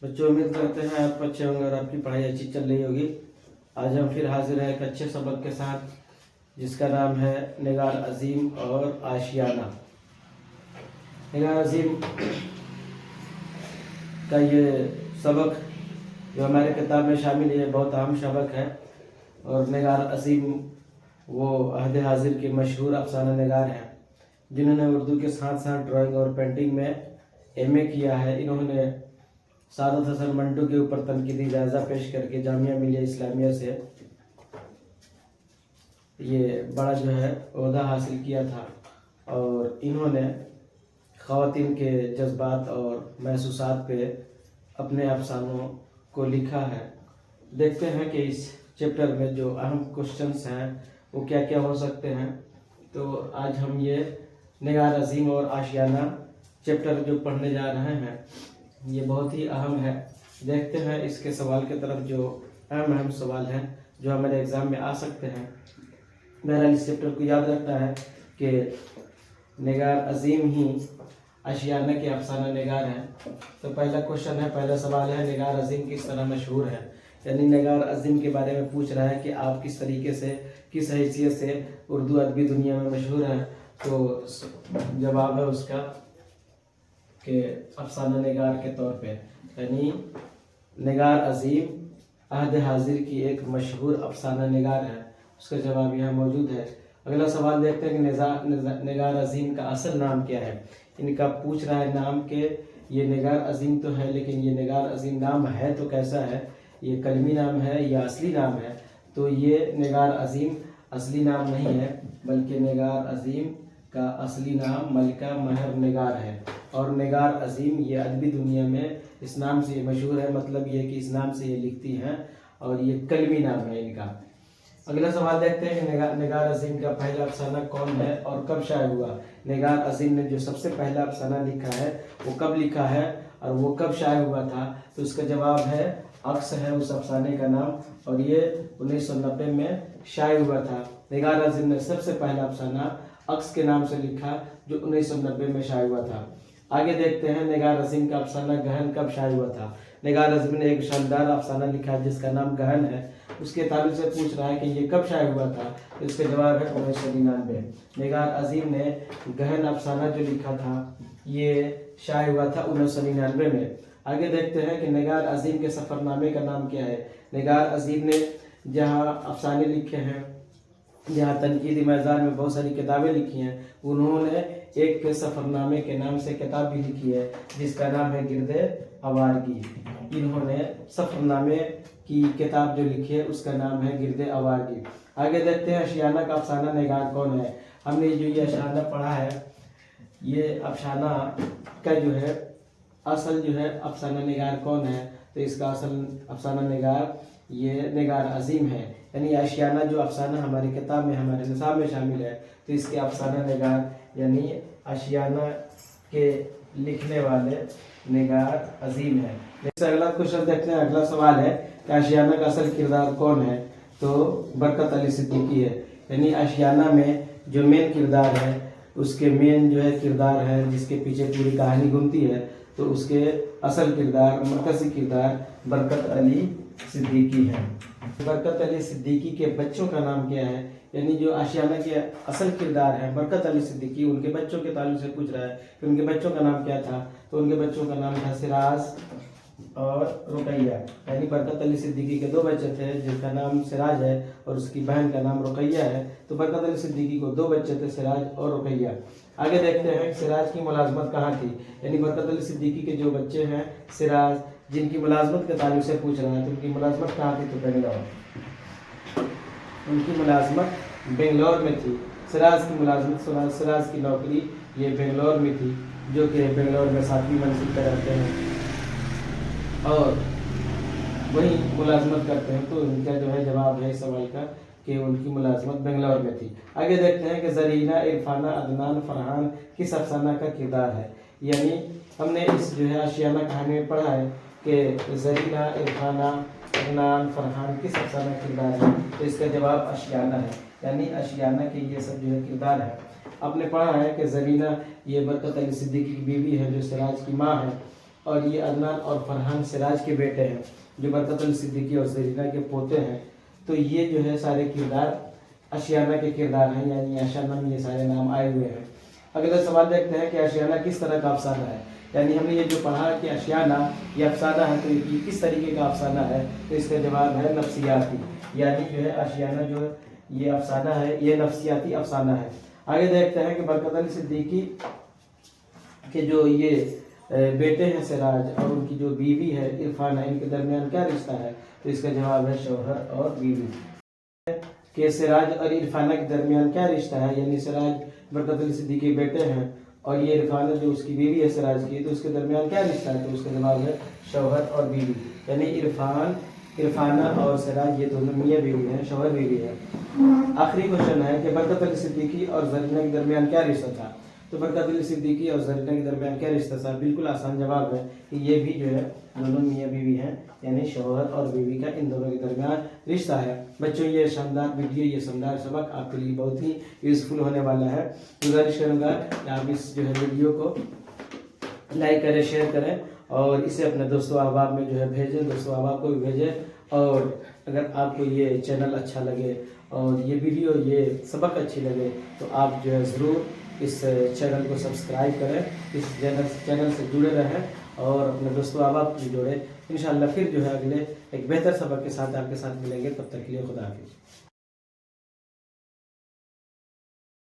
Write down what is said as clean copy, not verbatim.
बच्चों उम्मीद करते हैं आप अच्छे होंगे और आपकी पढ़ाई अच्छी चल रही होगी। आज हम फिर हाजिर हैं एक अच्छे सबक के साथ जिसका नाम है निगार अजीम और आशियाना। निगार अजीम का ये सबक जो हमारे किताब में शामिल है बहुत अहम सबक है। और निगार अजीम वो अहद हाजिर के मशहूर अफसाना निगार हैं जिन्होंने उर्दू के साथ साथ ड्राइंग और पेंटिंग में एमए किया है। इन्होंने सादत हसन मंटू के ऊपर तनकीदी जायज़ा पेश करके जामिया मिलिया इस्लामिया से ये बड़ा जो है ओहदा हासिल किया था। और इन्होंने ख़वातीन के जज्बात और महसूसात पे अपने अफसानों को लिखा है। देखते हैं कि इस चैप्टर में जो अहम क्वेश्चंस हैं वो क्या क्या हो सकते हैं। तो आज हम ये निगार अजीम और आशियाना चैप्टर जो पढ़ने जा रहे हैं ये बहुत ही अहम है। देखते हैं इसके सवाल की तरफ जो अहम सवाल हैं जो हमारे एग्ज़ाम में आ सकते हैं। बहरहाल इस चैप्टर को याद रखना है कि निगार अजीम ही आशियाना के अफसाना निगार हैं। तो पहला क्वेश्चन है, पहला सवाल है निगार अजीम किस तरह मशहूर है। यानी निगार अजीम के बारे में पूछ रहा है कि आप किस तरीके से किस हैसियत से उर्दू अदबी दुनिया में मशहूर हैं। तो जवाब है उसका कि अफसाना निगार के तौर पे, यानी निगार अजीम अहद हाजिर की एक मशहूर अफसाना निगार है। उसका जवाब यहाँ मौजूद है। अगला सवाल देखते हैं कि निगार अजीम का असल नाम क्या है। इनका पूछ रहा है नाम के ये निगार अजीम तो है लेकिन ये निगार अजीम नाम है तो कैसा है, ये कलमी नाम है या असली नाम है। तो ये निगार अजीम असली नाम नहीं है बल्कि निगार अजीम का असली नाम मलिका महर निगार है। और निगार अजीम ये अदबी दुनिया में इस नाम से मशहूर है, मतलब ये कि इस नाम से ये लिखती हैं और ये कलमी नाम है इनका। अगला सवाल देखते हैं कि निगार अजीम का पहला अफसाना कौन है और कब शाये हुआ। निगार अजीम ने जो सबसे पहला अफसाना लिखा है वो कब लिखा है और वो कब शाये हुआ था। तो इसका जवाब है अक्स है उस अफसाने का नाम और ये 1990 में शाये हुआ था। निगार अजीम ने सबसे पहला अफसाना अक्स के नाम से लिखा जो 1990 में शाये हुआ था। आगे देखते हैं निगार अजीम का अफसाना गहन कब शाये हुआ था। निगार अजीम ने एक शानदार अफसाना लिखा है जिसका नाम गहन है। उसके ताल्लुक से पूछ रहा है कि ये कब शाये हुआ था। तो इसका जवाब है 1999। निगार अजीम ने गहन अफसाना जो लिखा था ये शाये हुआ था 1999 में। आगे देखते हैं कि निगार अजीम के सफ़रनामे का नाम क्या है। निगार अजीम ने जहाँ अफसाने लिखे हैं, जहाँ तनकीदी मैदान में बहुत सारी किताबें लिखी हैं, उन्होंने एक सफ़रनामे के नाम से किताब भी लिखी है जिसका नाम है गिरदे आवारगी। इन्होंने सफ़रनामे की किताब जो लिखी है उसका नाम है गिरदे आवारगी। आगे देखते हैं आशियाना का अफसाना निगार कौन है। हमने जो ये अफसाना पढ़ा है ये अफसाना का जो है असल जो है अफसाना निगार कौन है। तो इसका असल अफसाना निगार ये निगार अजीम है। यानी आशियाना जो अफसाना हमारी किताब में हमारे निसाब में शामिल है तो इसके अफसाना निगार यानी आशियाना के लिखने वाले निगार अजीम है। जैसे अगला क्वेश्चन देखते हैं। अगला सवाल है कि आशियाना का असल किरदार कौन है। तो बरकत अली सिद्दीकी है। यानी आशियाना में जो मेन किरदार है उसके मेन जो है किरदार है जिसके पीछे पूरी कहानी घूमती है तो उसके असल किरदार मरकज़ी किरदार बरकत अली सिद्दीकी है। बरकत अली सिद्दीकी के बच्चों का नाम क्या है। यानी जो आशियाना के असल किरदार है बरकत अली सिद्दीकी, उनके बच्चों के ताल्लुक से पूछ रहा है कि उनके बच्चों का नाम क्या था। तो उनके बच्चों का नाम था सिराज और रुकैया। यानी बरकत अली सिद्दीकी के दो बच्चे थे जिसका नाम सिराज है और उसकी बहन का नाम रुकैया है। तो बरकत अली सिद्दीकी को दो बच्चे थे सिराज और रुकैया। आगे देखते हैं सिराज की मुलाजमत कहाँ थी। यानी बरकत अली सिद्दीकी के जो बच्चे हैं सिराज जिनकी मुलाजमत के ताल्लुक से पूछ रहा है तो उनकी मुलाजमत कहाँ थी। तो बेंगलौर, उनकी मुलाजमत बेंगलौर में थी। सिराज की मुलाजमत सिराज की नौकरी ये बेंगलौर में थी जो कि बेंगलौर में 7वीं मंजिल पर रहते हैं और वही मुलाजमत करते हैं। तो इनका जो है जवाब है इस सवाल का कि उनकी मुलाजमत बेंगलौर में थी। आगे देखते हैं कि ज़रीना, इरफाना, अदनान, फरहान किस अफसाना का किरदार है। यानी हमने इस जो है आशियाना कहानी में पढ़ा है कि ज़रीना, इरफाना, अदनान, फरहान किस अफसाना का किरदार है। तो इसका जवाब आशियाना है। यानी आशियाना के ये सब जो है किरदार है। आपने पढ़ा है कि ज़रीना ये बरकत अली सिद्दीकी की बीवी है जो सिराज की माँ है اور یہ عدنان اور فرحان سراج کے بیٹے ہیں جو برکت علی صدیقی اور زرینہ کے پوتے ہیں۔ تو یہ جو ہے سارے کردار آشیانہ کے کردار ہیں، یعنی آشیانہ میں یہ سارے نام آئے ہوئے ہیں۔ اگلا سوال دیکھتے ہیں کہ آشیانہ کس طرح کا افسانہ ہے، یعنی ہم نے یہ جو پڑھا کہ آشیانہ یہ افسانہ ہے تو یہ کس طریقے کا افسانہ ہے، تو اس کا جواب ہے نفسیاتی، یعنی جو ہے آشیانہ جو یہ افسانہ ہے یہ نفسیاتی افسانہ ہے۔ آگے دیکھتے ہیں کہ برکت علی صدیقی کے جو یہ بیٹے ہیں سراج اور ان کی جو بیوی ہے عرفانہ، ان کے درمیان کیا رشتہ ہے، تو اس کا جواب ہے شوہر اور بیوی۔ کہ سراج اور عرفانہ کے درمیان کیا رشتہ ہے، یعنی سراج برکت علی صدیقی کے بیٹے ہیں اور یہ عرفانہ جو اس کی بیوی ہے سراج کی، تو اس کے درمیان کیا رشتہ ہے، تو اس کا جواب ہے شوہر اور بیوی، یعنی عرفانہ اور سراج یہ دونوں میاں بیوی ہیں، شوہر بیوی ہے۔ آخری کوشچن ہے کہ برکت علی صدیقی اور زرینہ کے درمیان کیا رشتہ تھا، تو برکت علی صدیقی اور زرینہ کے درمیان کیا رشتہ تھا، بالکل آسان جواب ہے کہ یہ بھی جو ہے دونوں میاں بیوی ہیں، یعنی شوہر اور بیوی کا ان دونوں کے درمیان رشتہ ہے۔ بچوں یہ شاندار ویڈیو، یہ شاندار سبق آپ کے لیے بہت ہی یوزفل ہونے والا ہے۔ گزارش کروں گا کہ آپ اس جو ہے ویڈیو کو لائک کریں، شیئر کریں اور اسے اپنے دوست و احباب میں جو ہے بھیجیں، دوست و احباب کو بھی بھیجیں۔ اور اگر آپ کو یہ چینل اچھا لگے اور یہ ویڈیو، یہ سبق اچھی لگے تو آپ جو ہے ضرور اس چینل کو سبسکرائب کریں، اس چینل سے جڑے رہیں اور اپنے دوست و احباب کو جوڑیں۔ انشاءاللہ پھر جو ہے اگلے ایک بہتر سبق کے ساتھ آپ کے ساتھ ملیں گے، تب تک کے لیے خدا حافظ۔